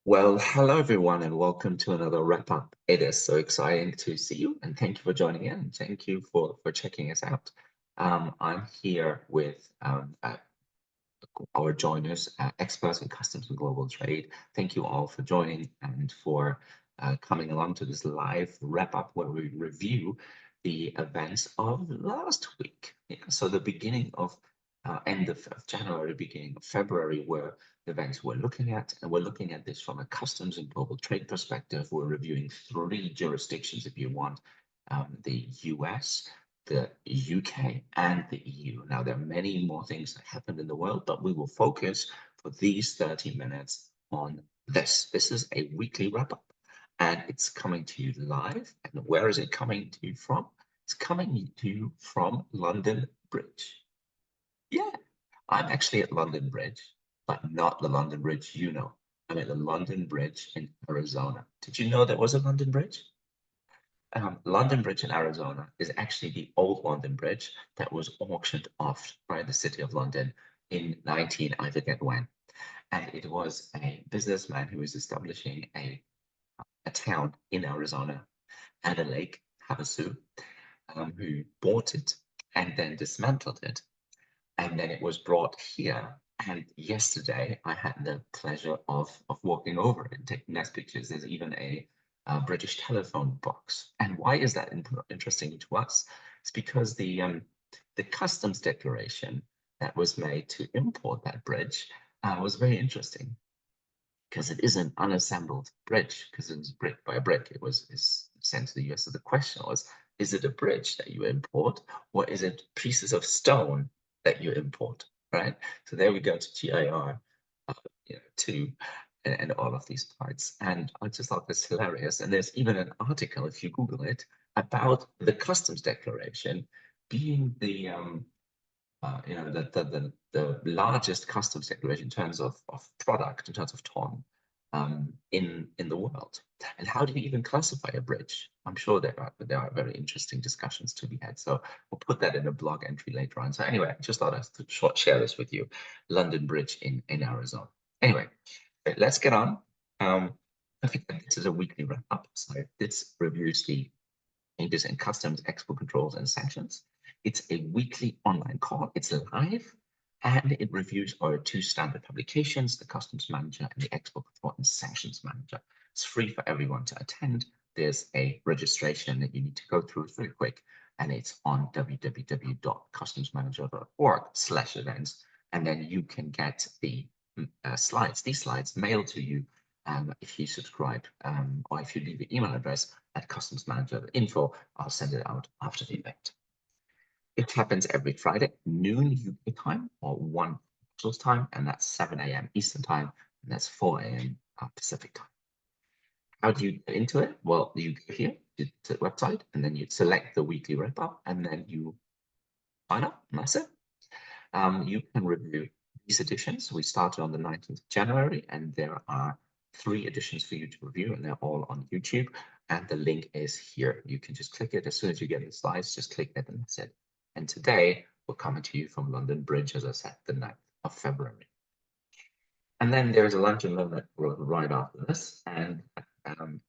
Well, hello everyone, and welcome to another wrap up. It is so exciting to see you, and thank you for joining in. Thank you for checking us out. I'm here with our joiners, experts in customs and global trade. Thank you all for joining and for coming along to this live wrap up where we review the events of last week. Yeah, so the beginning of end of January, beginning of February were the events we're looking at, and we're looking at this from a customs and global trade perspective. We're reviewing three jurisdictions, if you want, the US, the UK and the EU. Now, there are many more things that happened in the world, but we will focus for these 30 minutes on this. This is a weekly wrap up, and it's coming to you live. And where is it coming to you from? It's coming to you from London Bridge. Yeah, I'm actually at London Bridge, but not the London Bridge you know. I'm at the London Bridge in Arizona. Did you know there was a London Bridge? London Bridge in Arizona is actually the old London Bridge that was auctioned off by the City of London in 19, I forget when. And it was a businessman who was establishing a town in Arizona and a lake, Havasu, who bought it and then dismantled it. And then it was brought here. And yesterday I had the pleasure of walking over it and taking nice pictures. There's even a British telephone box. And why is that interesting to us? It's because the customs declaration that was made to import that bridge was very interesting because it is an unassembled bridge because it was brick by brick. It was sent to the US. So the question was, is it a bridge that you import or is it pieces of stone that you import, right? So there we go to GIR, to and all of these parts. And I just thought this hilarious. And there's even an article, if you Google it, about the customs declaration being the largest customs declaration in terms of product, in terms of ton, in the world. And how do you even classify a bridge? I'm sure there are very interesting discussions to be had. So we'll put that in a blog entry later on. So anyway, I just thought I'd share this with you. London Bridge in Arizona. Anyway, let's get on. I think that this is a weekly wrap up. So this reviews the changes in customs, export controls, and sanctions. It's a weekly online call. It's live, and it reviews our two standard publications, the Customs Manager and the Export Control and Sanctions Manager. It's free for everyone to attend. There's a registration that you need to go through. It's very quick, and it's on www.customsmanager.org/events. And then you can get the these slides mailed to you if you subscribe or if you leave your email address at customsmanager.info, I'll send it out after the event. It happens every Friday, noon UK time or 1 Brussels time, and that's 7 a.m. Eastern time, and that's 4 a.m. Pacific time. How do you get into it? Well, you go here to the website, and then you select the weekly wrap up, and then you sign up, and that's it. You can review these editions. We started on the 19th of January, and there are 3 editions for you to review, and they're all on YouTube. And the link is here. You can just click it as soon as you get the slides, just click it, and that's it. And today we're coming to you from London Bridge, as I said, the 9th of February. And then there's a lunch and learn right after this, and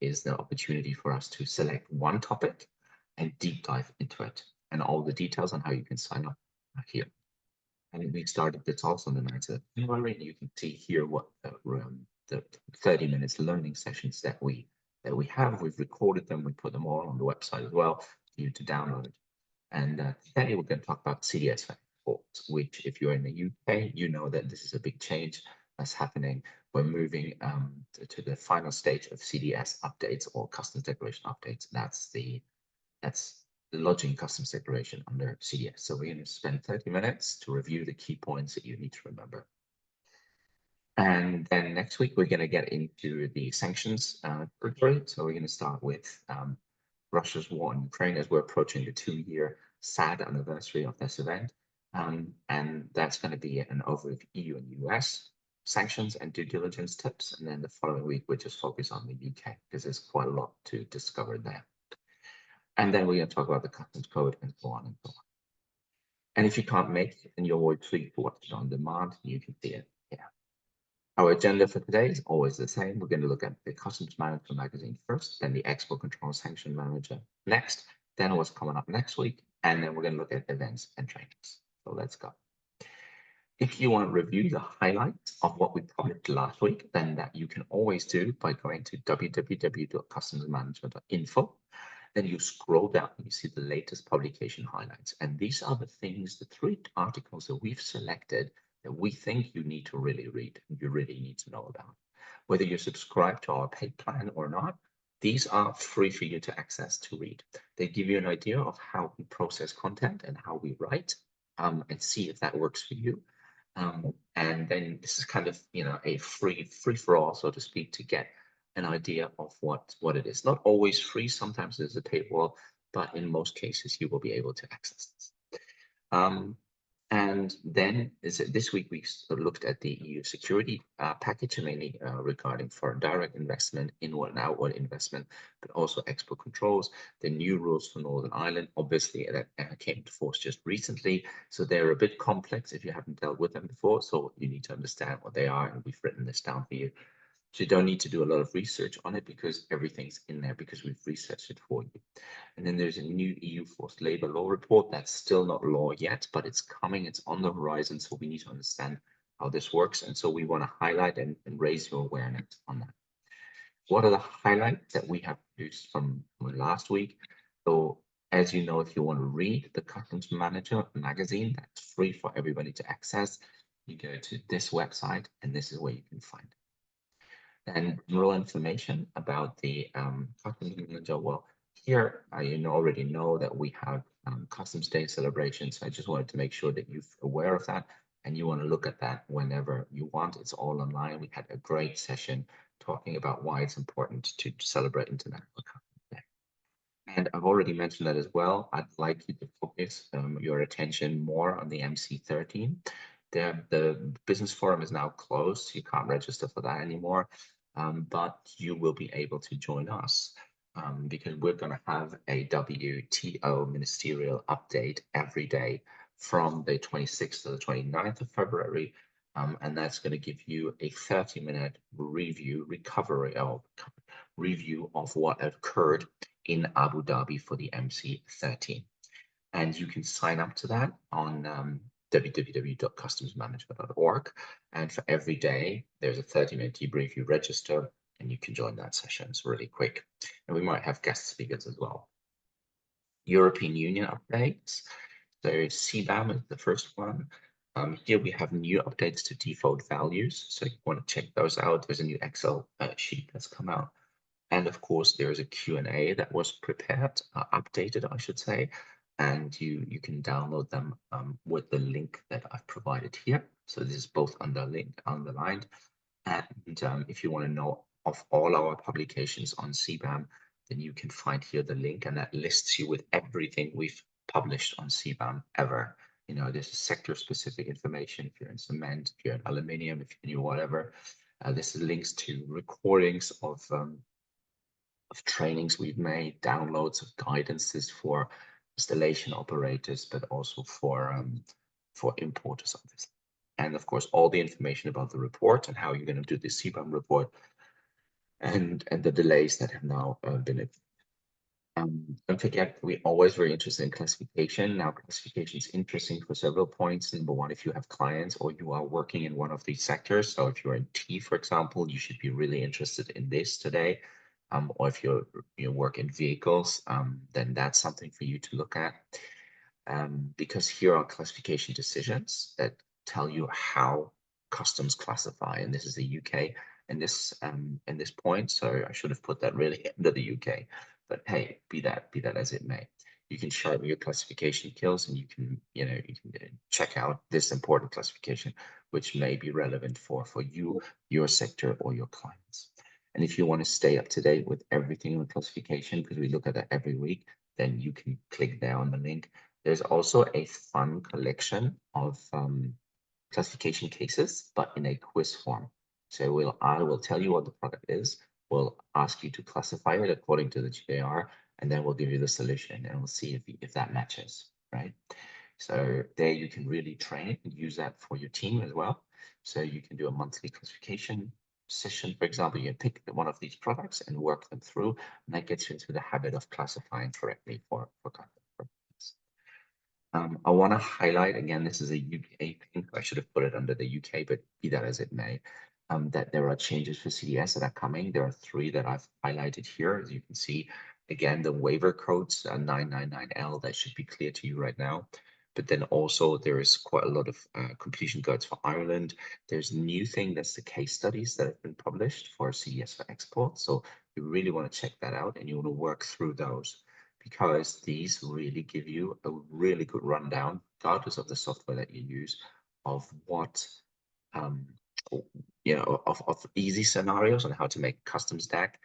is the opportunity for us to select one topic and deep dive into it. And all the details on how you can sign up are here. And we started this also on the 9th of January. You can see here what the 30 minutes learning sessions that we have. We've recorded them. We put them all on the website as well for you to download. And today we're going to talk about CDS exports, which if you're in the UK, you know that this is a big change that's happening. We're moving to the final stage of CDS updates or customs declaration updates. That's the lodging customs declaration under CDS. So we're going to spend 30 minutes to review the key points that you need to remember. And then next week, we're going to get into the sanctions territory. So we're going to start with Russia's war in Ukraine as we're approaching the 2-year sad anniversary of this event. And that's going to be an overview of EU and US sanctions and due diligence tips. And then the following week, we'll just focus on the UK because there's quite a lot to discover there. And then we're going to talk about the customs code and so on and so on. And if you can't make it, then you're free to watch it on demand. You can see it here. Our agenda for today is always the same. We're going to look at the Customs Manager magazine first, then the Export Control Sanction Manager next, then what's coming up next week, and then we're going to look at events and trainings. So let's go. If you want to review the highlights of what we published last week, then that you can always do by going to www.customsmanager.info. Then you scroll down and you see the latest publication highlights. And these are the things, the 3 articles that we've selected that we think you need to really read and you really need to know about. Whether you're subscribed to our paid plan or not, these are free for you to access to read. They give you an idea of how we process content and how we write, and see if that works for you. And then this is kind of, a free for all, so to speak, to get an idea of what it is. Not always free. Sometimes there's a paywall, but in most cases you will be able to access this. And then this week we looked at the EU security package, mainly regarding foreign direct investment, inward and outward investment, but also export controls, the new rules for Northern Ireland. Obviously, that came into force just recently, so they're a bit complex if you haven't dealt with them before. So you need to understand what they are, and we've written this down for you. So you don't need to do a lot of research on it because everything's in there because we've researched it for you. And then there's a new EU forced labor law report. That's still not law yet, but it's coming. It's on the horizon. So we need to understand how this works. And so we want to highlight and raise your awareness on that. What are the highlights that we have produced from last week? So as you know, if you want to read the Customs Manager magazine, that's free for everybody to access. You go to this website and this is where you can find it. And more information about the Customs Manager. Well, here you already know that we have Customs Day celebrations. So I just wanted to make sure that you're aware of that and you want to look at that whenever you want. It's all online. We had a great session talking about why it's important to celebrate International Customs Day. And I've already mentioned that as well. I'd like you to focus your attention more on the MC13. The business forum is now closed. You can't register for that anymore. But you will be able to join us because we're going to have a WTO ministerial update every day from the 26th to the 29th of February. And that's going to give you a 30-minute review of what occurred in Abu Dhabi for the MC13. And you can sign up to that on www.customsmanager.org. And for every day, there's a 30-minute debrief. You register and you can join that session. It's really quick. And we might have guest speakers as well. European Union updates. So CBAM is the first one. Here we have new updates to default values. So you want to check those out. There's a new Excel sheet that's come out. And of course, there's a Q&A that was prepared, updated, I should say. And you can download them with the link that I've provided here. So this is both underlined. And if you want to know of all our publications on CBAM, then you can find here the link, and that lists you with everything we've published on CBAM ever. This is sector-specific information. If you're in cement, if you're in aluminium, if you're in whatever. This is links to recordings of trainings we've made, downloads of guidances for installation operators, but also for importers of this. And of course, all the information about the report and how you're going to do the CBAM report and the delays that have now been. Don't forget, we're always very interested in classification. Now, classification is interesting for several points. Number one, if you have clients or you are working in one of these sectors. So if you're in tea, for example, you should be really interested in this today. Or if you work in vehicles, then that's something for you to look at. Because here are classification decisions that tell you how customs classify, and this is the UK in this point. So I should have put that really under the UK. But hey, be that as it may, you can sharpen your classification skills, and you can check out this important classification, which may be relevant for you, your sector, or your clients. And if you want to stay up to date with everything on classification, because we look at that every week, then you can click there on the link. There's also a fun collection of classification cases, but in a quiz form. So I will tell you what the product is. We'll ask you to classify it according to the GAR, and then we'll give you the solution, and we'll see if that matches, right? So there you can really train and use that for your team as well. So you can do a monthly classification session, for example. You can pick one of these products and work them through, and that gets you into the habit of classifying correctly for content purposes. I want to highlight again, this is a UK thing. I should have put it under the UK, but be that as it may, that there are changes for CDS that are coming. There are 3 that I've highlighted here. As you can see, again, the waiver codes 999L, that should be clear to you right now. But then also there is quite a lot of completion guides for Ireland. There's a new thing, that's the case studies that have been published for CDS for export. So you really want to check that out, and you want to work through those, because these really give you a really good rundown, regardless of the software that you use, of what of easy scenarios on how to make custom stack,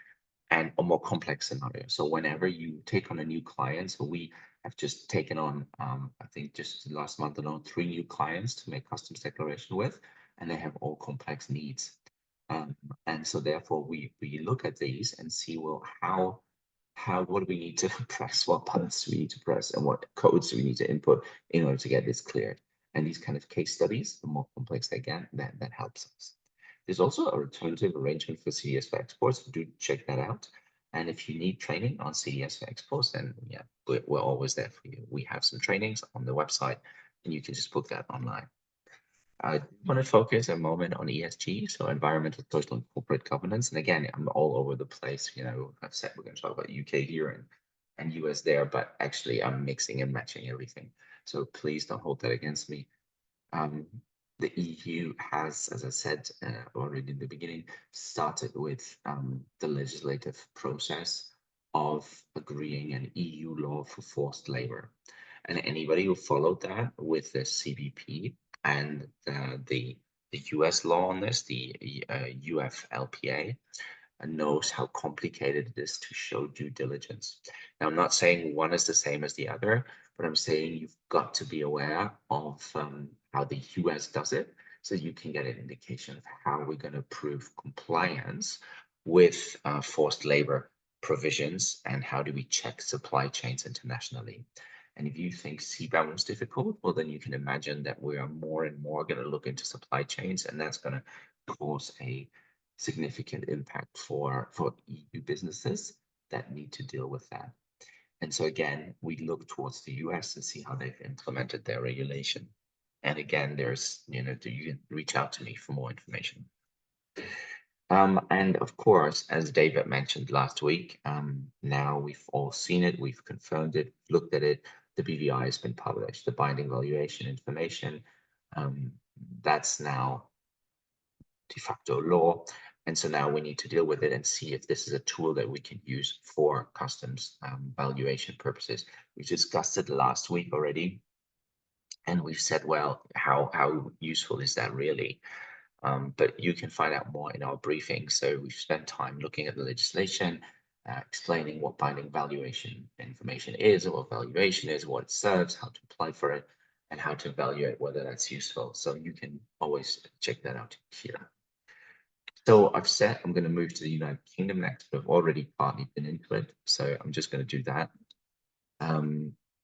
and a more complex scenario. So whenever you take on a new client, so we have just taken on, I think just last month alone, 3 new clients to make customs declaration with, and they have all complex needs. And so therefore we look at these and see, well, what do we need to press, what buttons do we need to press, and what codes do we need to input in order to get this cleared. And these kind of case studies, the more complex they get, that helps us. There's also a alternative arrangement for CDS for exports. Do check that out. And if you need training on CDS for exports, then yeah, we're always there for you. We have some trainings on the website, and you can just book that online. I want to focus a moment on ESG, so environmental, social, and corporate governance. And again, I'm all over the place. I've said we're going to talk about UK here and US there, but actually I'm mixing and matching everything. So please don't hold that against me. The EU has, as I said already in the beginning, started with the legislative process of agreeing an EU law for forced labor. And anybody who followed that with the CBP and the US law on this, the UFLPA, knows how complicated it is to show due diligence. Now, I'm not saying one is the same as the other, but I'm saying you've got to be aware of how the US does it, so you can get an indication of how we're going to prove compliance with forced labor provisions, and how do we check supply chains internationally. And if you think CBAM was difficult, well, then you can imagine that we are more and more going to look into supply chains, and that's going to cause a significant impact for EU businesses that need to deal with that. And so again, we look towards the US and see how they've implemented their regulation. And again, you can reach out to me for more information. And of course, as David mentioned last week, now we've all seen it, we've confirmed it, looked at it, the BVI has been published, the binding valuation information, that's now de facto law. And so now we need to deal with it and see if this is a tool that we can use for customs valuation purposes. We discussed it last week already, and we've said, well, how useful is that really? But you can find out more in our briefing. So we've spent time looking at the legislation, explaining what binding valuation information is, or what valuation is, what it serves, how to apply for it, and how to evaluate whether that's useful. So you can always check that out here. So I've said I'm going to move to the United Kingdom next, but I've already partly been into it. So I'm just going to do that.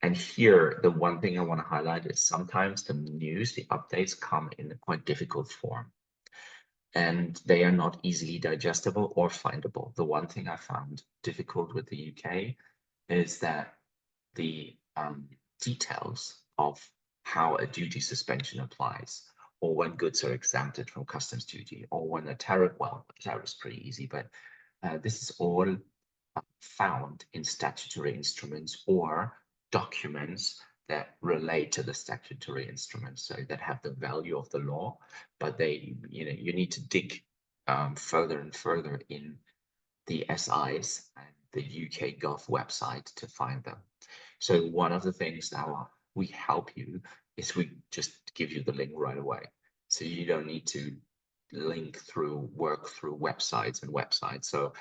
And here, the one thing I want to highlight is sometimes the news, the updates come in a quite difficult form, and they are not easily digestible or findable. The one thing I found difficult with the UK is that the details of how a duty suspension applies, or when goods are exempted from customs duty, or when a tariff, well, a tariff is pretty easy, but this is all found in statutory instruments or documents that relate to the statutory instruments, so that have the value of the law, but they, you need to dig further and further in the SIs and the UK Gov website to find them. So one of the things now we help you is we just give you the link right away. So you don't need to work through websites and websites. So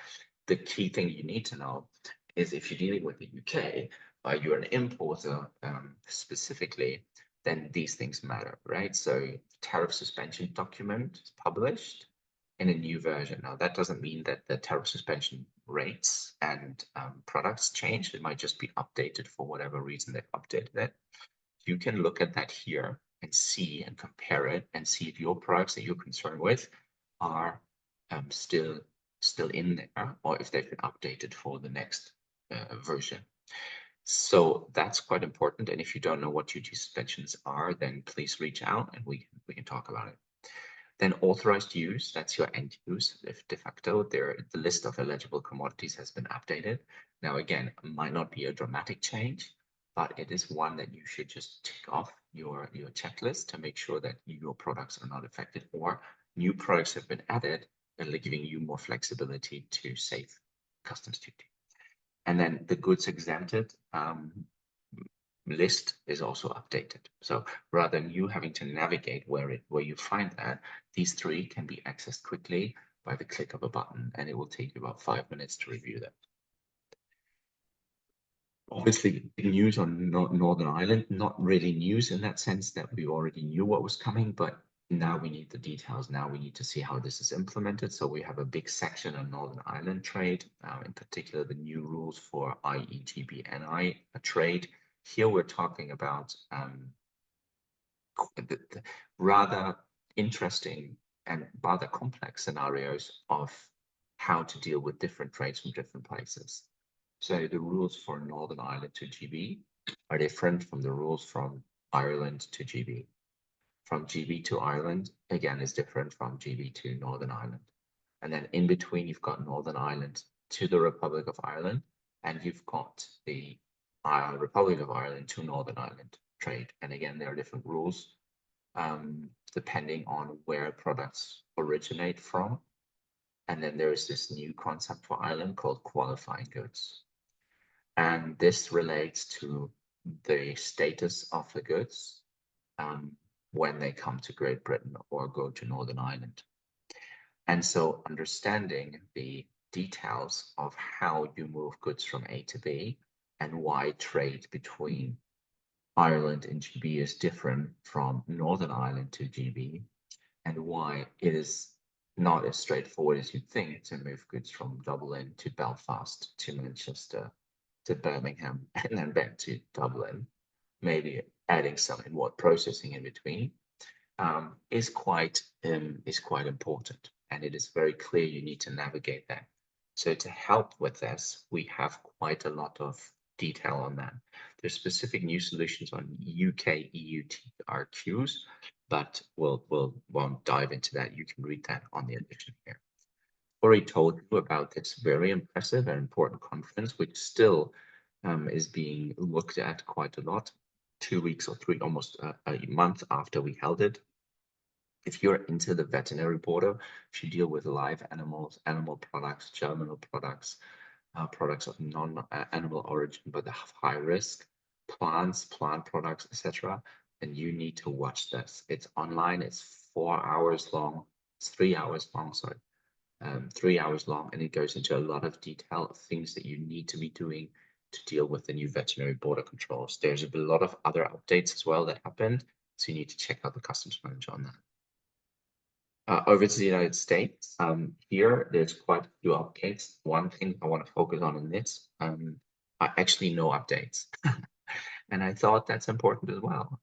the key thing you need to know is, if you're dealing with the UK, you're an importer specifically, then these things matter, right? So tariff suspension document is published in a new version. Now, that doesn't mean that the tariff suspension rates and products changed. It might just be updated for whatever reason they've updated it. You can look at that here and see and compare it and see if your products that you're concerned with are still in there, or if they've been updated for the next version. So that's quite important. And if you don't know what duty suspensions are, then please reach out and we can talk about it. Then authorized use, that's your end use. If de facto the list of eligible commodities has been updated. Now, again, it might not be a dramatic change, but it is one that you should just tick off your checklist to make sure that your products are not affected, or new products have been added and giving you more flexibility to save customs duty. And then the goods exempted list is also updated. So rather than you having to navigate where you find that, these three can be accessed quickly by the click of a button, and it will take you about 5 minutes to review them. Obviously, news on Northern Ireland, not really news in that sense that we already knew what was coming, but now we need the details. Now we need to see how this is implemented. So we have a big section on Northern Ireland trade, in particular the new rules for IEGBNI trade. Here we're talking about the rather interesting and rather complex scenarios of how to deal with different trades from different places. So the rules for Northern Ireland to GB are different from the rules from Ireland to GB. From GB to Ireland, again, is different from GB to Northern Ireland. And then in between, you've got Northern Ireland to the Republic of Ireland, and you've got the Republic of Ireland to Northern Ireland trade. And again, there are different rules depending on where products originate from. And then there is this new concept for Ireland called qualifying goods. And this relates to the status of the goods when they come to Great Britain or go to Northern Ireland. And so understanding the details of how you move goods from A to B and why trade between Ireland and GB is different from Northern Ireland to GB, and why it is not as straightforward as you'd think to move goods from Dublin to Belfast to Manchester to Birmingham and then back to Dublin, maybe adding some inward processing in between, is quite important, and it is very clear you need to navigate that. So to help with this, we have quite a lot of detail on that. There's specific new solutions on UK EU TRQs, but won't dive into that. You can read that on the edition here. Already told you about this very impressive and important conference, which still is being looked at quite a lot. 2 weeks or three, almost a month after we held it. If you're into the veterinary border, if you deal with live animals, animal products, germinal products, products of non-animal origin but have high risk, plants, plant products, etc., then you need to watch this. It's online, it's 4 hours long, it's 3 hours long, sorry, 3 hours long, and it goes into a lot of detail of things that you need to be doing to deal with the new veterinary border controls. There's a lot of other updates as well that happened, so you need to check out the customs manager on that. Over to the United States, here there's quite a few updates. One thing I want to focus on in this, are actually no updates. And I thought that's important as well,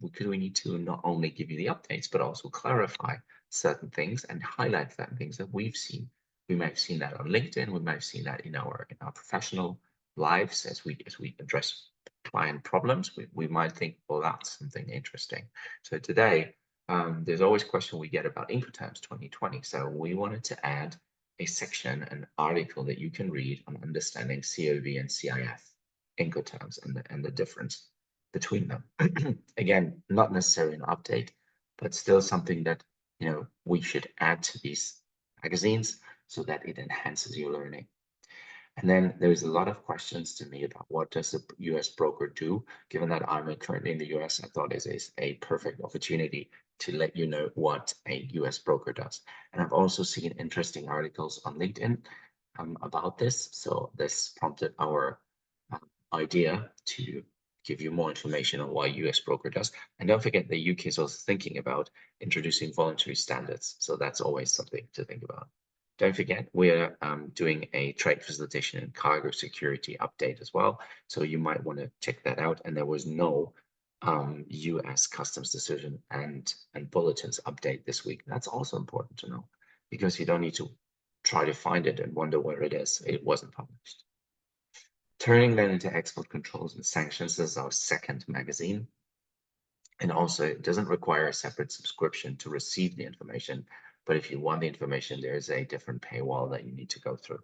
because we need to not only give you the updates, but also clarify certain things and highlight certain things that we've seen. We might have seen that on LinkedIn, we might have seen that in our professional lives as we address client problems. We might think, well, that's something interesting. So today, there's always a question we get about Incoterms 2020. So we wanted to add a section, an article that you can read on understanding COV and CIF Incoterms and the difference between them. Again, not necessarily an update, but still something that we should add to these magazines so that it enhances your learning. And then there's a lot of questions to me about what does a US broker do? Given that I'm currently in the US, I thought this is a perfect opportunity to let you know what a US broker does. And I've also seen interesting articles on LinkedIn about this. So this prompted our idea to give you more information on what US broker does. And don't forget the UK is also thinking about introducing voluntary standards. So that's always something to think about. Don't forget, we're doing a trade facilitation and cargo security update as well. So you might want to check that out. And there was no US customs decision and bulletins update this week. That's also important to know, because you don't need to try to find it and wonder where it is. It wasn't published. Turning then into export controls and sanctions, this is our second magazine. And also, it doesn't require a separate subscription to receive the information. But if you want the information, there's a different paywall that you need to go through.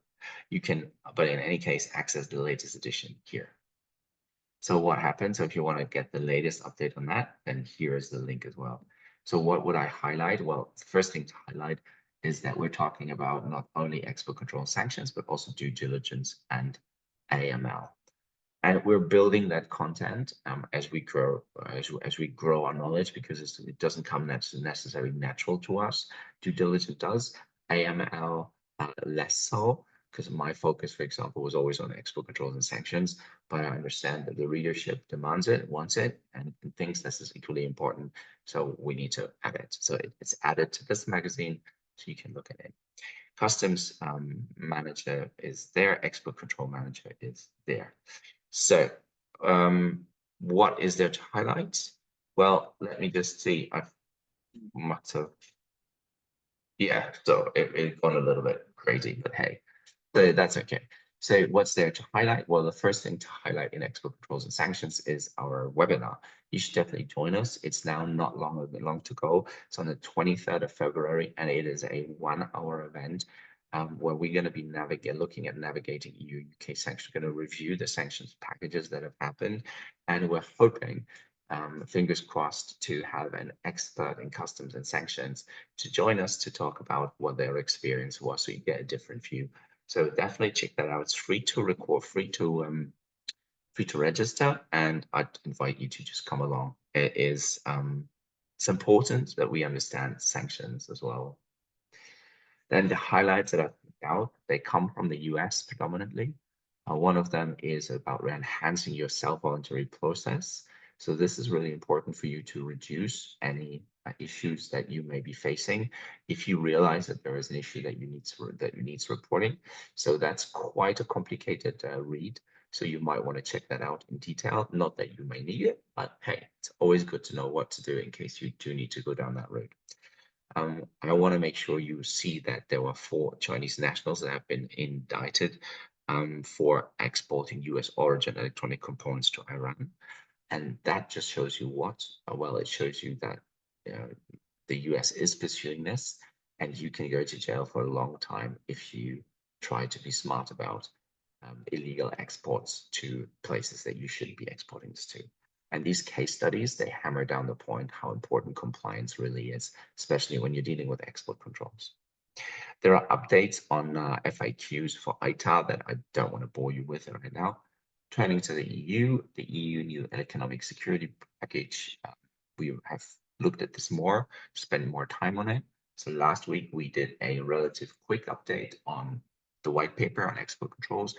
You can, but in any case, access the latest edition here. So what happens? So if you want to get the latest update on that, then here is the link as well. So what would I highlight? Well, the first thing to highlight is that we're talking about not only export control sanctions, but also due diligence and AML. And we're building that content as we grow, as we grow our knowledge, because it doesn't come necessarily natural to us. Due diligence does, AML less so, because my focus, for example, was always on export controls and sanctions. But I understand that the readership demands it, wants it, and thinks this is equally important. So we need to add it. So it's added to this magazine, so you can look at it. Customs manager is there, export control manager is there. So what is there to highlight? Well, let me just see. I must have, yeah, so it got a little bit crazy, but hey, so that's okay. So what's there to highlight? Well, the first thing to highlight in export controls and sanctions is our webinar. You should definitely join us. It's now not long to go. It's on the 23rd of February, and it is a 1-hour event where we're going to be looking at navigating EU UK sanctions. We're going to review the sanctions packages that have happened, and we're hoping, fingers crossed, to have an expert in customs and sanctions to join us to talk about what their experience was, so you get a different view. So definitely check that out. It's free to record, free to register, and I'd invite you to just come along. It is it's important that we understand sanctions as well. Then the highlights that I picked out, they come from the US predominantly. One of them is about enhancing your self-voluntary process. So this is really important for you to reduce any issues that you may be facing if you realize that there is an issue that needs reporting. So that's quite a complicated read. So you might want to check that out in detail. Not that you may need it, but hey, it's always good to know what to do in case you do need to go down that road. I want to make sure you see that there were 4 Chinese nationals that have been indicted for exporting US origin electronic components to Iran. And that just shows you what? Well, it shows you that the US is pursuing this, and you can go to jail for a long time if you try to be smart about illegal exports to places that you shouldn't be exporting this to. And these case studies, they hammer down the point how important compliance really is, especially when you're dealing with export controls. There are updates on FAQs for ITAR that I don't want to bore you with right now. Turning to the EU new economic security package, we have looked at this more, spent more time on it. So last week we did a relative quick update on the white paper on export controls.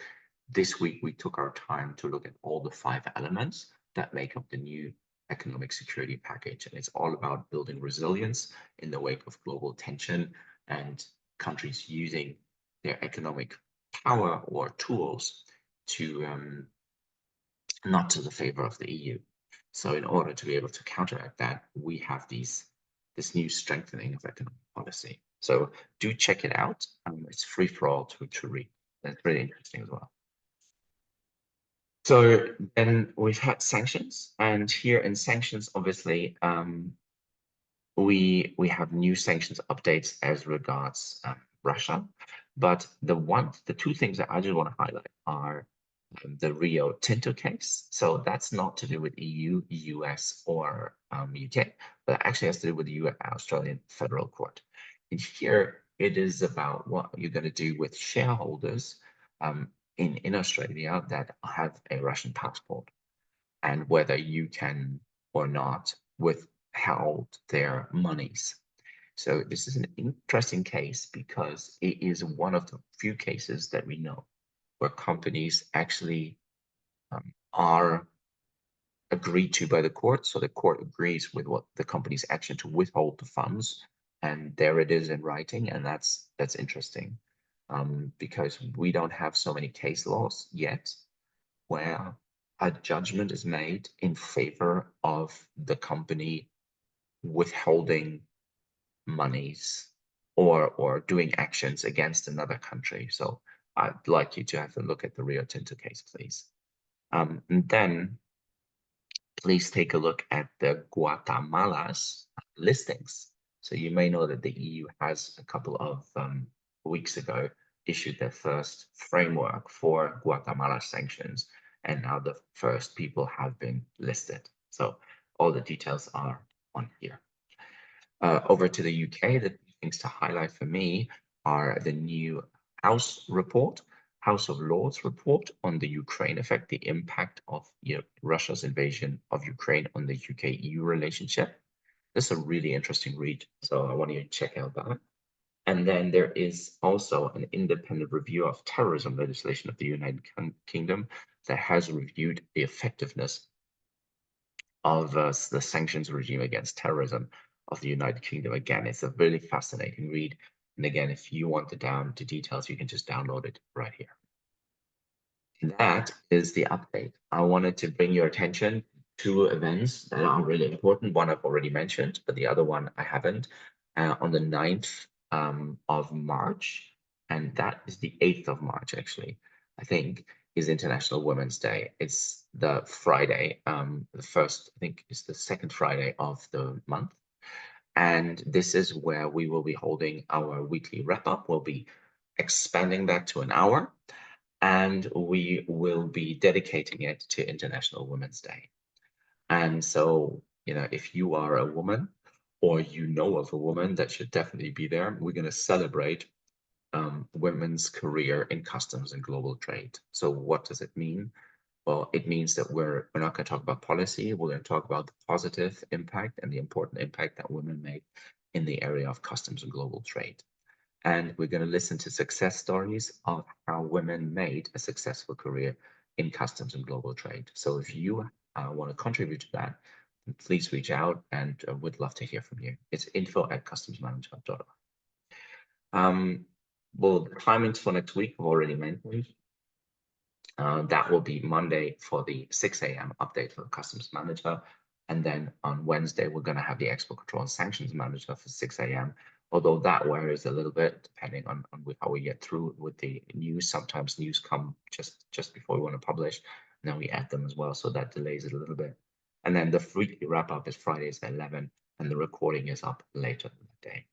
This week we took our time to look at all the 5 elements that make up the new economic security package. And it's all about building resilience in the wake of global tension and countries using their economic power or tools to not to the favor of the EU. So in order to be able to counteract that, we have this new strengthening of economic policy. So do check it out. It's free for all to read. That's really interesting as well. So then we've had sanctions, and here in sanctions, obviously, we have new sanctions updates as regards Russia. But the 2 things that I just want to highlight are the Rio Tinto case. So that's not to do with EU, US, or UK, but it actually has to do with the US, Australian Federal Court. And here it is about what you're going to do with shareholders in Australia that have a Russian passport, and whether you can or not withhold their monies. So this is an interesting case because it is one of the few cases that we know where companies actually are agreed to by the court. So the court agrees with what the company's action to withhold the funds, and there it is in writing, and that's interesting because we don't have so many case laws yet where a judgment is made in favor of the company withholding monies or doing actions against another country. So I'd like you to have a look at the Rio Tinto case, please. And then please take a look at the Guatemala's listings. So you may know that the EU has a couple of weeks ago issued their first framework for Guatemala sanctions, and now the first people have been listed. So all the details are on here. Over to the UK, the things to highlight for me are the new House report, House of Lords report on the Ukraine effect, the impact of Russia's invasion of Ukraine on the UK-EU relationship. This is a really interesting read, so I want you to check out that. And then there is also an independent review of terrorism legislation of the United Kingdom that has reviewed the effectiveness of the sanctions regime against terrorism of the United Kingdom. Again, it's a really fascinating read. And again, if you want the details, you can just download it right here. That is the update. I wanted to bring your attention to events that are really important. One I've already mentioned, but the other one I haven't. On the 9th of March, and that is the 8th of March, actually, I think, is International Women's Day. It's the Friday, the first, I think it's the second Friday of the month. And this is where we will be holding our weekly wrap up. We'll be expanding that to an hour, and we will be dedicating it to International Women's Day. And so, if you are a woman or you know of a woman that should definitely be there, we're going to celebrate women's career in customs and global trade. So what does it mean? Well, it means that we're not going to talk about policy. We're going to talk about the positive impact and the important impact that women make in the area of customs and global trade. And we're going to listen to success stories of how women made a successful career in customs and global trade. So if you want to contribute to that, please reach out, and we'd love to hear from you. It's info@customsmanagement.org. Well, the timings for next week I've already mentioned. That will be Monday for the 6 a.m. update for the customs manager. And then on Wednesday, we're going to have the export control and sanctions manager for 6 a.m. Although that varies a little bit depending on how we get through with the news. Sometimes news come just before we want to publish, and then we add them as well. So that delays it a little bit. And then the weekly wrap up is Fridays at 11, and the recording is up later that day.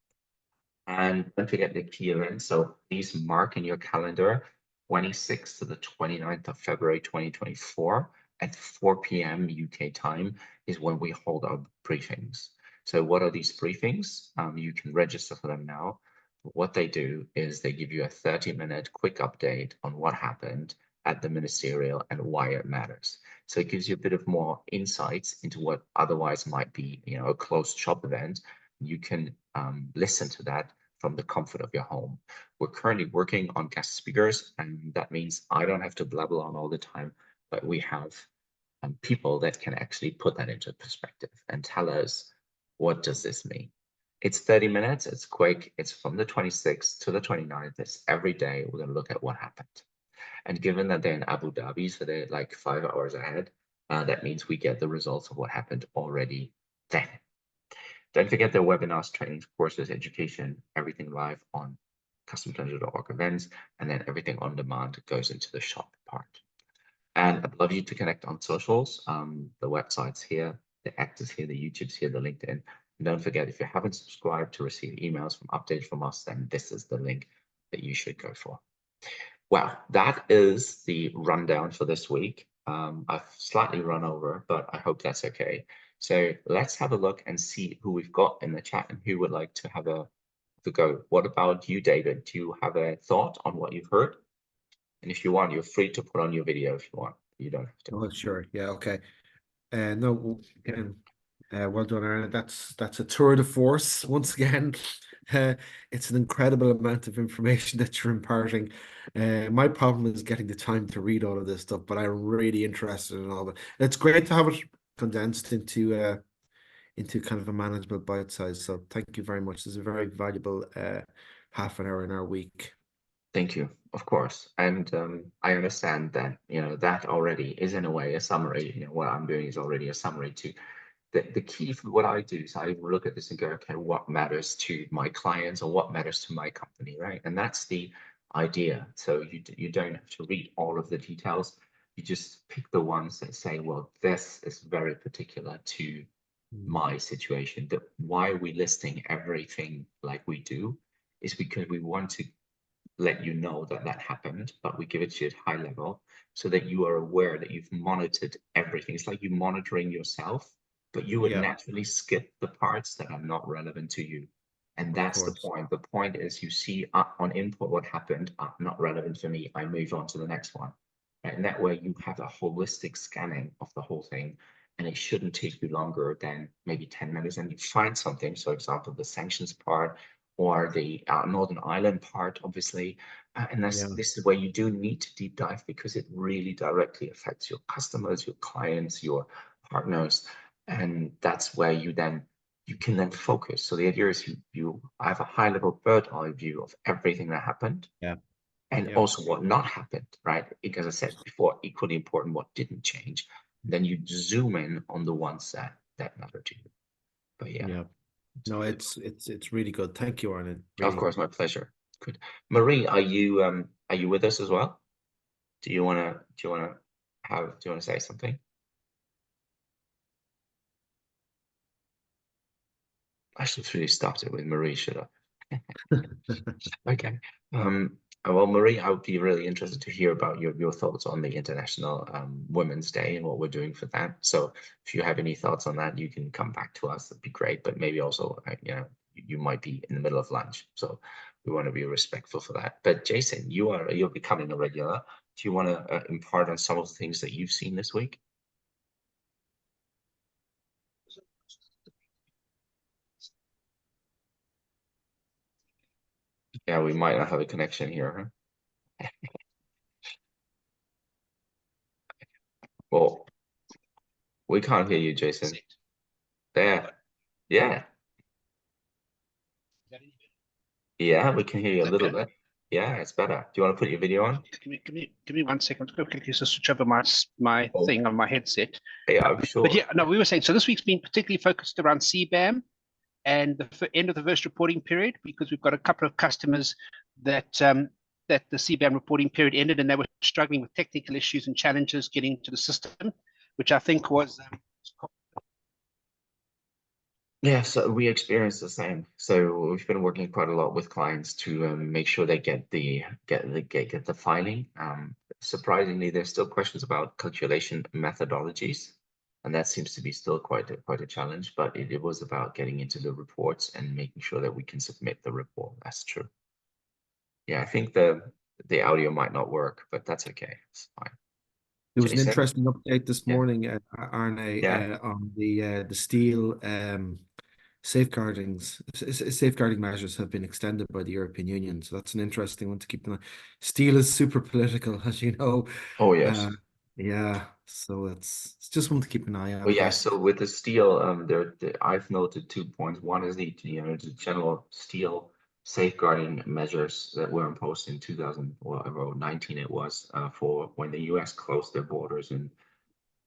And don't forget the key events. So please mark in your calendar 26th to the 29th of February 2024 at 4 p.m. UK time is when we hold our briefings. So what are these briefings? You can register for them now. What they do is they give you a 30-minute quick update on what happened at the ministerial and why it matters. So it gives you a bit of more insights into what otherwise might be, a closed shop event. You can listen to that from the comfort of your home. We're currently working on guest speakers, and that means I don't have to blabber on all the time, but we have people that can actually put that into perspective and tell us, what does this mean? It's 30 minutes, it's quick, it's from the 26th to the 29th, it's every day. We're going to look at what happened. And given that they're in Abu Dhabi, so they're like 5 hours ahead, that means we get the results of what happened already then. Don't forget their webinars, trainings, courses, education, everything live on customsplanner.org events, and then everything on demand goes into the shop part. And I'd love you to connect on socials. The website's here, the X is here, the YouTube's here, the LinkedIn. And don't forget, if you haven't subscribed to receive emails from updates from us, then this is the link that you should go for. Well, that is the rundown for this week. I've slightly run over, but I hope that's okay. So let's have a look and see who we've got in the chat and who would like to have a go. What about you, David? Do you have a thought on what you've heard? And if you want, you're free to put on your video if you want. You don't have to. Oh, sure. Yeah, okay. No, again, well done, Arne. That's a tour de force once again. It's an incredible amount of information that you're imparting. My problem is getting the time to read all of this stuff, but I'm really interested in all of it. It's great to have it condensed into kind of a manageable bite size. So thank you very much. This is a very valuable half an hour in our week. Thank you, of course. And I understand that, that already is in a way a summary. What I'm doing is already a summary to the key for what I do is I look at this and go, okay, what matters to my clients or what matters to my company, right? And that's the idea. So you don't have to read all of the details. You just pick the ones that say, well, this is very particular to Mm. my situation. That why are we listing everything like we do is because we want to let you know that that happened, but we give it to you at high level so that you are aware that you've monitored everything. It's like you monitoring yourself, but you would Yeah, naturally skip the parts that are not relevant to you. And of that's the course. point. The point is you see on input what happened, not relevant for me. I move on to the next one. And that way you have a holistic scanning of the whole thing. And it shouldn't take you longer than maybe 10 minutes. And you find something, so example, the sanctions part, or the Northern Ireland part, obviously. And Yeah, this is where you do need to deep dive because it really directly affects your customers, your clients, your partners. And that's where you can then focus. So the idea is you have a high level bird eye view of everything that happened yeah, and yeah, also what not happened, right? Because I said before, equally important what didn't change. Then you zoom in on the ones that matter to you. But yeah, yeah. it's No, really it's really good. Thank you, Arne. Of Really. course, my pleasure. Good. Marie, are you with us as well? Do you wanna say something? I should have really started with Marie, should I? Okay. Well, Marie, I would be really interested to hear about your thoughts on the International Women's Day and what we're doing for that. So if you have any thoughts on that, you can come back to us. That'd be great. But maybe also, you might be in the middle of lunch, so we want to be respectful for that. But Jason, you're becoming a regular. Do you want to impart on some of the things that you've seen this week? Yeah, we might not have a connection here, huh? Well, we can't hear you, Jason. There. Yeah. Yeah, we can hear you a Is that little better? bit. Yeah, it's better. Do you want to put your video on? Give me 1 second. Go quickly to switch over my Oh, thing on my headset. yeah, I'm But sure. yeah, no, we were saying so. This week's been particularly focused around CBAM and the end of the first reporting period because we've got a couple of customers that the CBAM reporting period ended and they were struggling with technical issues and challenges getting into the system, which I think was Yeah, so we experienced the same. So we've been working quite a lot with clients to make sure they get the filing. Surprisingly, there's still questions about calculation methodologies, and that seems to be still quite a challenge. But it was about getting into the reports and making sure that we can submit the report. That's true. Yeah, I think the audio might not work, but that's okay. It's fine. There was an Jason? interesting update this Yeah. morning, Arne, Yeah. on the steel safeguarding measures have been extended by the European Union. So that's an interesting one to keep in mind. Steel is super political, as you know. Oh, Uh, yes. yeah, so it's just one to keep an eye out, Well, I yeah, guess. so with the steel, I've noted 2 points. One is the general steel safeguarding measures that were imposed in 2019 it was, for when the US closed their borders and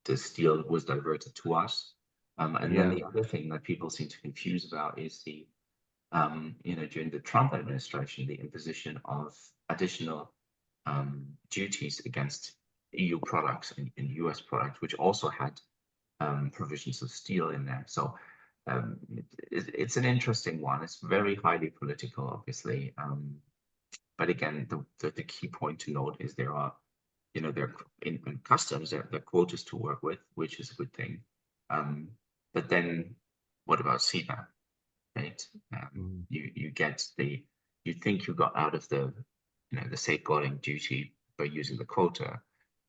the steel was diverted to us. And then Yeah, the other thing that people seem to confuse about is during the Trump administration, the imposition of additional duties against EU products and US products, which also had provisions of steel in there. So it's an interesting one. It's very highly political, obviously. But again, the key point to note is there in customs, there are quotas to work with, which is a good thing. Um, but then what about CBAM, right? mm, You think you got out of the safeguarding duty by using the quota,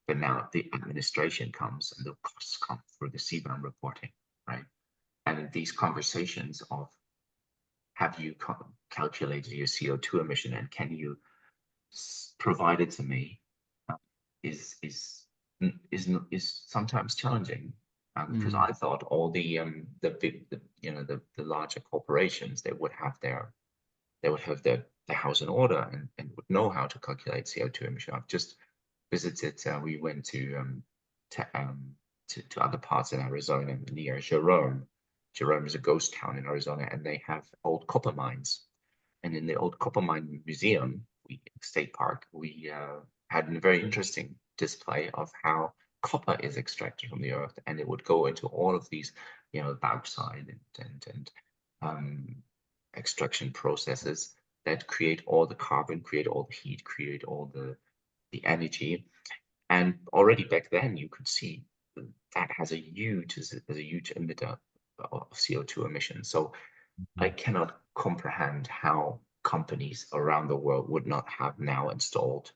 but now the administration comes and the costs come through the CBAM reporting, right? And these conversations of have you calculated your CO2 emission and can you provide it to me uh, is is sometimes challenging because mm, I thought all the big the larger corporations they would have their they would have their house in order and would know how to calculate CO2 emission. I've just visited. We went to other parts in Arizona near Jerome. Jerome is a ghost town in Arizona, and they have old copper mines. And in the old copper mine museum, state park, we had a very interesting display of how copper is extracted from the earth, and it would go into all of these, bauxite and extraction processes that create all the carbon, create all the heat, create all the energy. And already back then, you could see that has a huge emitter of CO2 emissions. So I cannot comprehend how companies around the world would not have now installed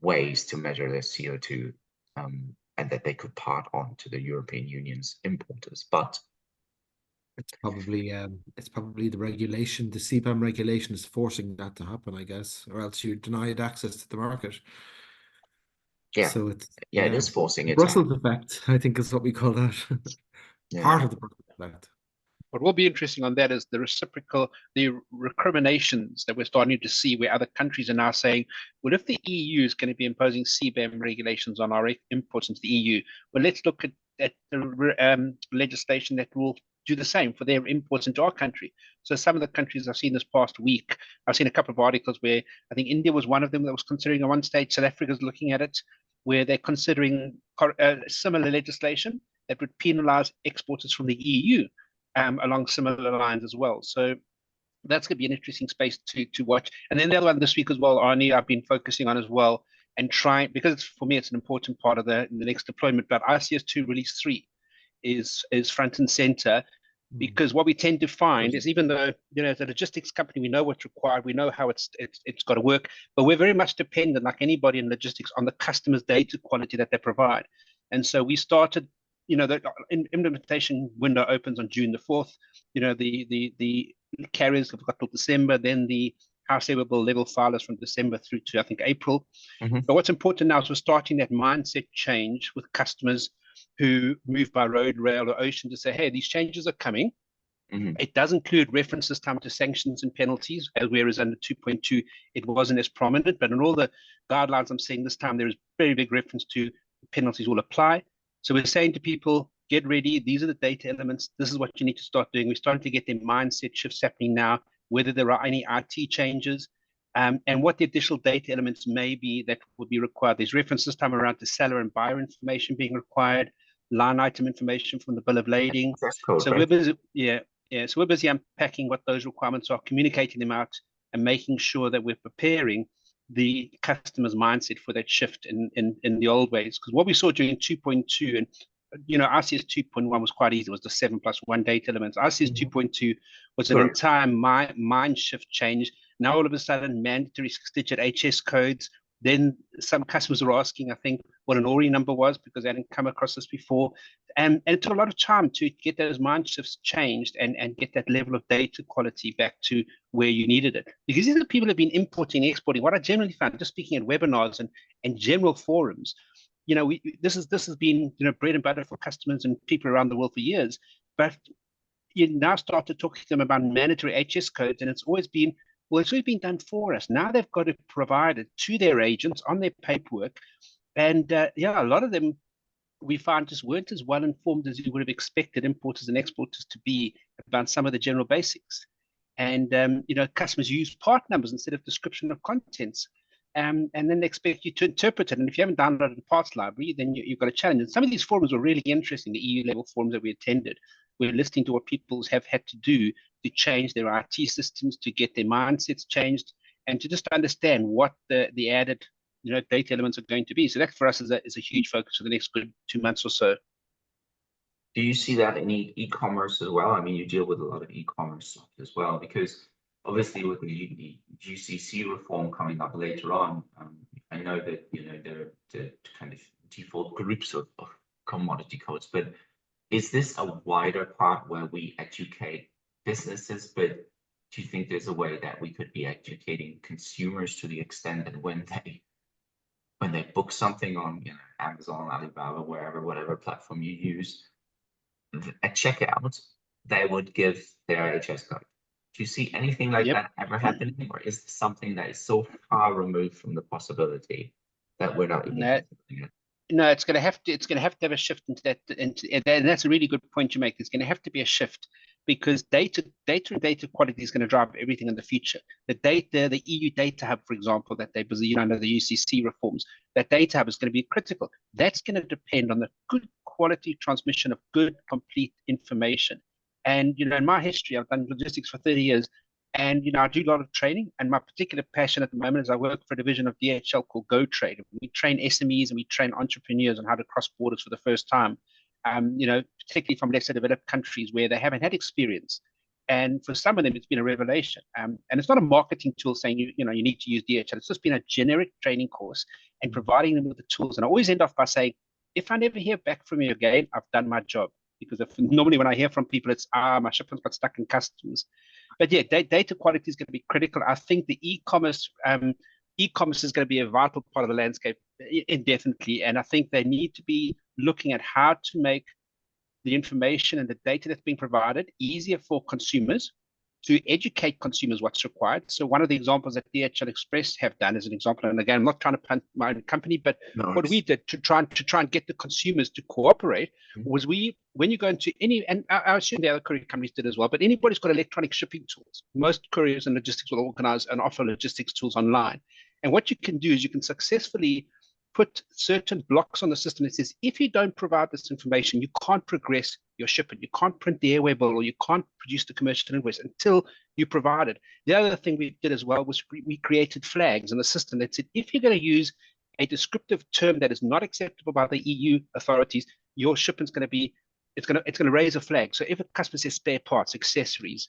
ways to measure their CO2, and that they could part on to the European Union's importers. But it's probably the regulation, the CBAM regulation is forcing that to happen, I guess, or else you're denied access to the market. yeah, So it's it is forcing it. Brussels effect, I think is what we call that. Part of the Brussels effect. What will be interesting on that is the recriminations that we're starting to see where other countries are now saying, well, if the EU is going to be imposing CBAM regulations on our imports into the EU, well, let's look at the legislation that will do the same for their imports into our country. So some of the countries I've seen this past week, I've seen a couple of articles where I think India was one of them that was considering at one stage, South Africa's looking at it, where they're considering similar legislation that would penalize exporters from the EU. Along similar lines as well. So that's going to be an interesting space to watch. And then the other one this week as well, Arne, I've been focusing on as well and trying, because for me, it's an important part of the next deployment, but ICS2 release 3 is front and center, because what we tend to find is, even though, as a logistics company, we know what's required, we know how it's got to work, but we're very much dependent, like anybody in logistics, on the customer's data quality that they provide. And so we started, the implementation window opens on June the 4th. The carriers have got till December, then the house savable level filers from December through to, I think, April. But what's important now is we're starting that mindset change with customers who move by road, rail, or ocean to say, hey, these changes are coming. It does include references time to sanctions and penalties, whereas under 2.2, it wasn't as prominent. But in all the guidelines I'm seeing this time, there is very big reference to penalties will apply. So we're saying to people, get ready. These are the data elements. This is what you need to start doing. We're starting to get their mindset shifts happening now, whether there are any IT changes, and what the additional data elements may be that would be required. There's references time around to seller and buyer information being required, line item information from the bill of lading. So we're busy, so we're busy unpacking what those requirements are, communicating them out, and making sure that we're preparing the customer's mindset for that shift in the old ways. Because what we saw during 2.2, and ICS 2.1 was quite easy. It was the 7+1 data elements. ICS 2.2 was an entire mind shift change. Now all of a sudden, mandatory 6-digit HS codes. Then some customers were asking, I think, what an ORI number was, because they hadn't come across this before. And it took a lot of time to get those mind shifts changed and get that level of data quality back to where you needed it. Because these are the people who have been importing, exporting. What I generally found, just speaking at webinars and general forums, this has been bread and butter for customers and people around the world for years. But you now start to talk to them about mandatory HS codes, and it's always been, well, it's always been done for us. Now they've got to provide it to their agents on their paperwork. And a lot of them we found just weren't as well informed as you would have expected importers and exporters to be about some of the general basics. And, customers use part numbers instead of description of contents. And then they expect you to interpret it. And if you haven't downloaded the parts library, then you've got a challenge. And some of these forums were really interesting, the EU level forums that we attended. We're listening to what people have had to do to change their IT systems, to get their mindsets changed, and to just understand what the added data elements are going to be. So that for us is a huge focus for the next good 2 months or so. Do you see that in e-commerce as well? I mean, you deal with a lot of e-commerce stuff as well, because obviously with the GCC reform coming up later on, I know that there are kind of default groups of commodity codes, but is this a wider part where we educate businesses? But do you think there's a way that we could be educating consumers to the extent that when they book something on Amazon, Alibaba, whatever platform you use, at checkout, they would give their HS code, Do you see anything like Yep. that ever happening, or is this something that is so far removed from the possibility that we're not even No, considering it? no, it's going to have to. It's going to have to have a shift into that. And that's a really good point you make. It's going to have to be a shift because and data quality is going to drive everything in the future. The EU data hub, for example, that they busy, under the UCC reforms, that data hub is going to be critical. That's going to depend on the good quality transmission of good, complete information. And in my history, I've done logistics for 30 years. And I do a lot of training, and my particular passion at the moment is I work for a division of DHL called Go Trade. We train SMEs and we train entrepreneurs on how to cross borders for the first time. Particularly from lesser developed countries where they haven't had experience. And for some of them, it's been a revelation. And it's not a marketing tool saying you need to use DHL. It's just been a generic training course and providing them with the tools. And I always end off by saying, if I never hear back from you again, I've done my job. Because normally when I hear from people, it's my shipment got stuck in customs. But yeah, data quality is going to be critical. I think the e-commerce is going to be a vital part of the landscape indefinitely. And I think they need to be looking at how to make the information and the data that's being provided easier for consumers, to educate consumers what's required. So one of the examples that DHL Express have done as an example, and again, I'm not trying to punt my own company, but what we did to try and get the consumers to cooperate was when you go into any, and I assume the other courier companies did as well, but anybody's got electronic shipping tools. Most couriers and logistics will organize and offer logistics tools online. And what you can do is you can successfully put certain blocks on the system that says, if you don't provide this information, you can't progress your shipment. You can't print the airway bill, or you can't produce the commercial invoice until you provide it. The other thing we did as well was we created flags in the system that said, if you're going to use a descriptive term that is not acceptable by the EU authorities, your shipment's going to be, it's going to raise a flag. So if a customer says spare parts, accessories,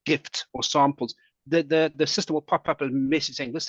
gifts, or samples, the system will pop up a message saying this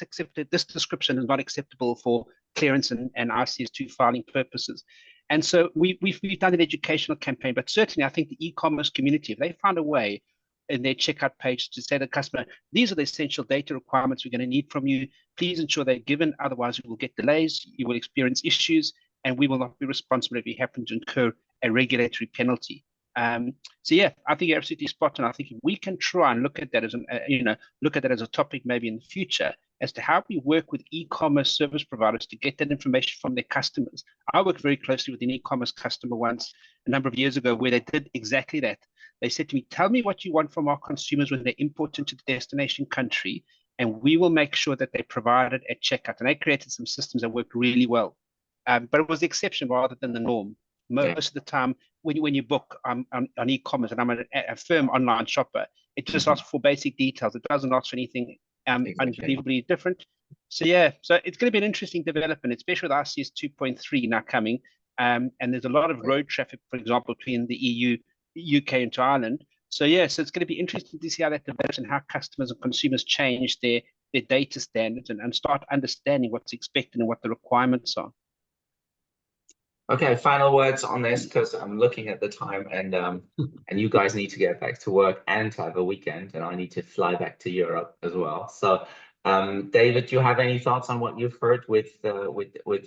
description is not acceptable for clearance and ICS2 filing purposes. And so we've done an educational campaign, but certainly I think the e-commerce community, if they found a way in their checkout page to say to the customer, these are the essential data requirements we're going to need from you, please ensure they're given, otherwise you will get delays, you will experience issues, and we will not be responsible if you happen to incur a regulatory penalty. So yeah, I think you're absolutely spot on. I think if we can try and look at that as a topic maybe in the future, as to how we work with e-commerce service providers to get that information from their customers. I worked very closely with an e-commerce customer once a number of years ago where they did exactly that. They said to me, tell me what you want from our consumers when they import into the destination country, and we will make sure that they provide it at checkout. And they created some systems that worked really well. But it was the exception rather than the norm. Most of the time, when you book on e-commerce, and I'm a firm online shopper, it just asks for basic details. It doesn't ask for anything unbelievably different. So yeah, so it's going to be an interesting development, especially with ICS 2.3 now coming. And there's a lot of road traffic, for example, between the EU, UK into Ireland. So yeah, so it's going to be interesting to see how that develops and how customers and consumers change their data standards and start understanding what's expected and what the requirements are. Okay, final words on this, because I'm looking at the time, and you guys need to get back to work and to have a weekend, and I need to fly back to Europe as well. So, David, do you have any thoughts on what you've heard with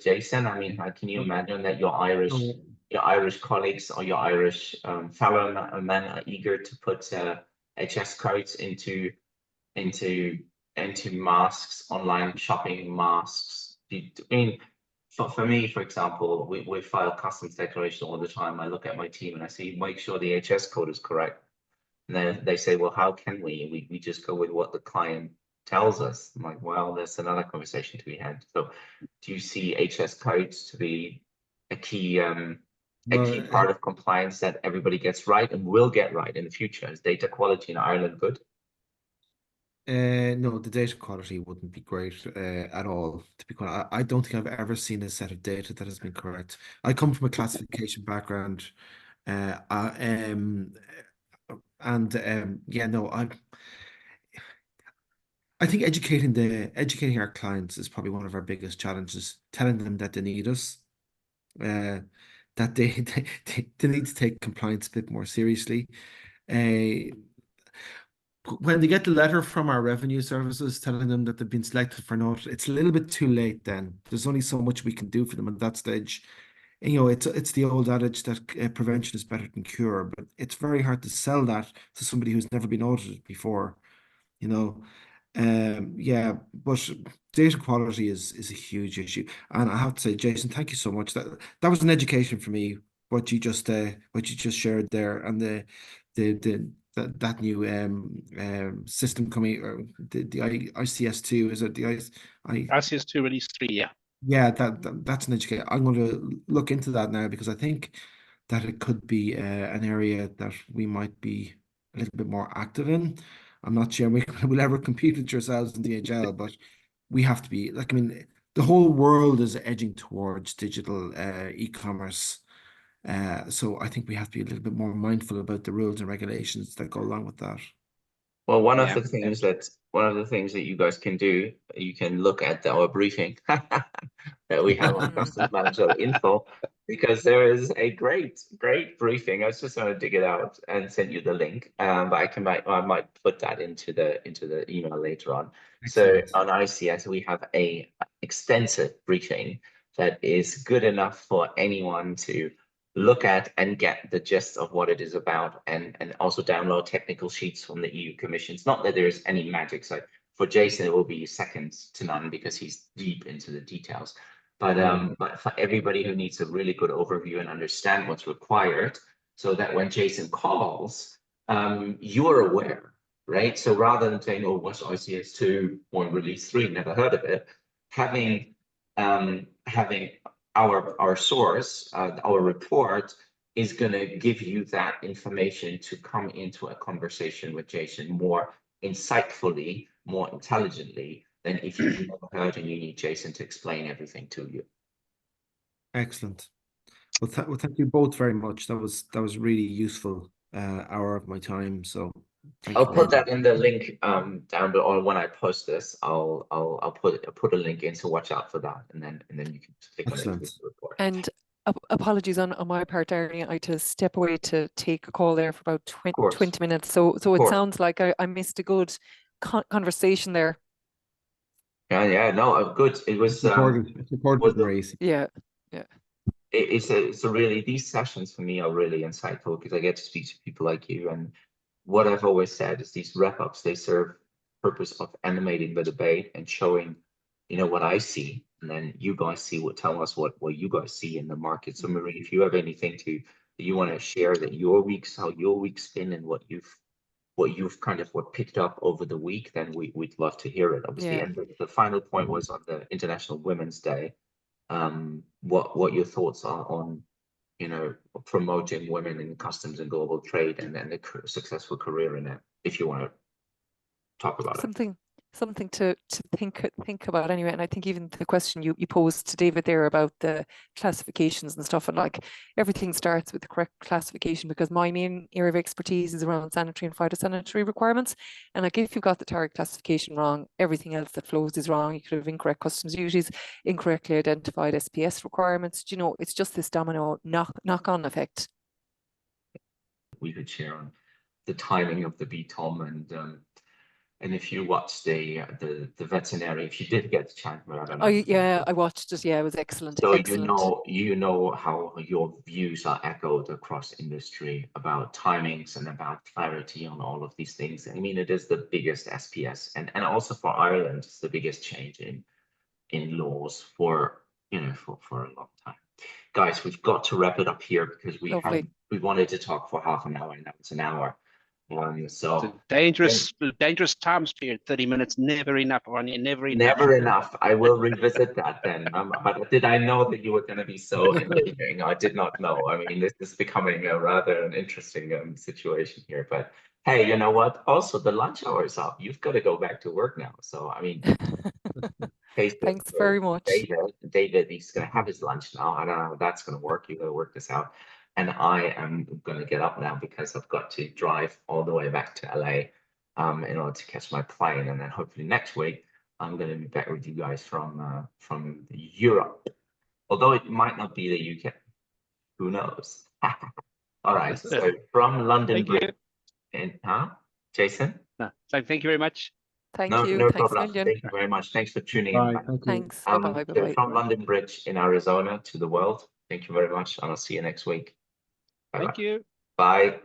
Jason? I mean, how can you imagine that your Irish colleagues or your Irish fellow men are eager to put HS codes into masks, online shopping masks? I mean, for me, for example, we file customs declaration all the time. I look at my team and I see, make sure the HS code is correct. And then they say, well, how can we? We just go with what the client tells us. I'm like, well, there's another conversation to be had. So do you see HS codes to be a key part of compliance that everybody gets right and will get right in the future? Is data quality in Ireland good? No, the data quality wouldn't be great at all. To be quite, I don't think I've ever seen a set of data that has been correct. I come from a classification background, yeah, no, I think educating our clients is probably one of our biggest challenges. Telling them that they need us, that they need to take compliance a bit more seriously. When they get the letter from our revenue services telling them that they've been selected for note, it's a little bit too late then. There's only so much we can do for them at that stage. you know, it's the old adage that prevention is better than cure, but it's very hard to sell that to somebody who's never been audited before, you know. Yeah, but data quality is a huge issue, and I have to say, Jason, thank you so much. That was an education for me. What you just shared there, and that new system coming, the ICS2, is it the I ICS2 release 3, yeah. yeah, that's an education. I'm going to look into that now because I think that it could be an area that we might be a little bit more active in. I'm not sure we will ever compete with yourselves in DHL, but we have to be like, I mean, the whole world is edging towards digital e-commerce. So I think we have to be a little bit more mindful about the rules and regulations that go along with that. Well, one of Yeah, the things that you guys can do, you can look at our briefing that we have on Customs Manager info, because there is a great briefing. I was just going to dig it out and send you the link. But I might put that into the email later on. Excellent. So on ICS, we have a extensive briefing that is good enough for anyone to look at and get the gist of what it is about, and also download technical sheets from the EU Commission. It's not that there's any magic. So for Jason, it will be second to none because he's deep into the details. But for everybody who needs a really good overview and understand what's required, so that when Jason calls, you're aware, right? So rather than saying, "Oh, what's ICS2 or release 3? Never heard of it," having our source, our report, is going to give you that information to come into a conversation with Jason more insightfully, more intelligently than if you've never heard and you need Jason to explain everything to you. Excellent. Well, thank you both very much. That was really useful hour of my time. So thank I'll you put very that in the link down below. When I post this, I'll put a link in, so watch out for that, and then you can click on it to Excellent. read the report. And apologies on my part, Arne. I had to step away to take a call there for about 20 minutes. So it sounds like I missed a good conversation there. Yeah, no, good. It was important race. Yeah. It's a really, these sessions for me are really insightful because I get to speak to people like you, and what I've always said is these wrap-ups, they serve the purpose of animating the debate and showing, you know, what I see, and then you guys tell us what you guys see in the market. So Marie, if you have anything that you want to share, that how your week's been and what you've kind of picked up over the week, then we'd love to hear it, obviously. Yeah. And the final point was on the International Women's Day. What your thoughts are on, you know, promoting women in customs and global trade, and then a successful career in it, if you want to talk about Something to think about anyway. And I think even the question you posed to David there about the classifications and stuff, and like everything starts with the correct classification, because my main area of expertise is around sanitary and phytosanitary requirements. And like if you've got the target classification wrong, everything else that flows is wrong. You could have incorrect customs duties, incorrectly identified SPS requirements. You know, it's just this domino knock-on effect. We could share on the timing of the BTOM, and if you watched the veterinary, if you did get the chance, but I don't know. Oh yeah, I watched it. Yeah, it was excellent. So excellent. you know how your views are echoed across industry about timings and about clarity on all of these things. I mean, it is the biggest SPS, and also for Ireland, it's the biggest change in laws for for a long time. Guys, we've got to wrap it up here because we wanted to talk for half an hour, and now it's an hour. So it's a dangerous time period. 30 minutes, never enough, Arne, never enough. Never enough. I will revisit that then. But did I know that you were going to be so engaging? I did not know. I mean, this is becoming a rather an interesting situation here. But hey, you know what? Also, the lunch hour is up. You've got to go back to work now. So I mean, thanks very much. David, he's going to have his lunch now. I don't know how that's going to work. You got to work this out. And I am going to get up now because I've got to drive all the way back to LA in order to catch my plane. And then hopefully next week, I'm going to be back with you guys from Europe. Although it might not be the UK. Who knows? All right. So from London Bridge. Jason? No, so thank you very much. Thank you. No Thanks problem. million. Thank you very much. Thanks for tuning Bye. in. Thank you. Thanks. Bye-bye. From London Bridge in Arizona to the world, Thank you very much, and I'll see you next week. Thank you. Bye.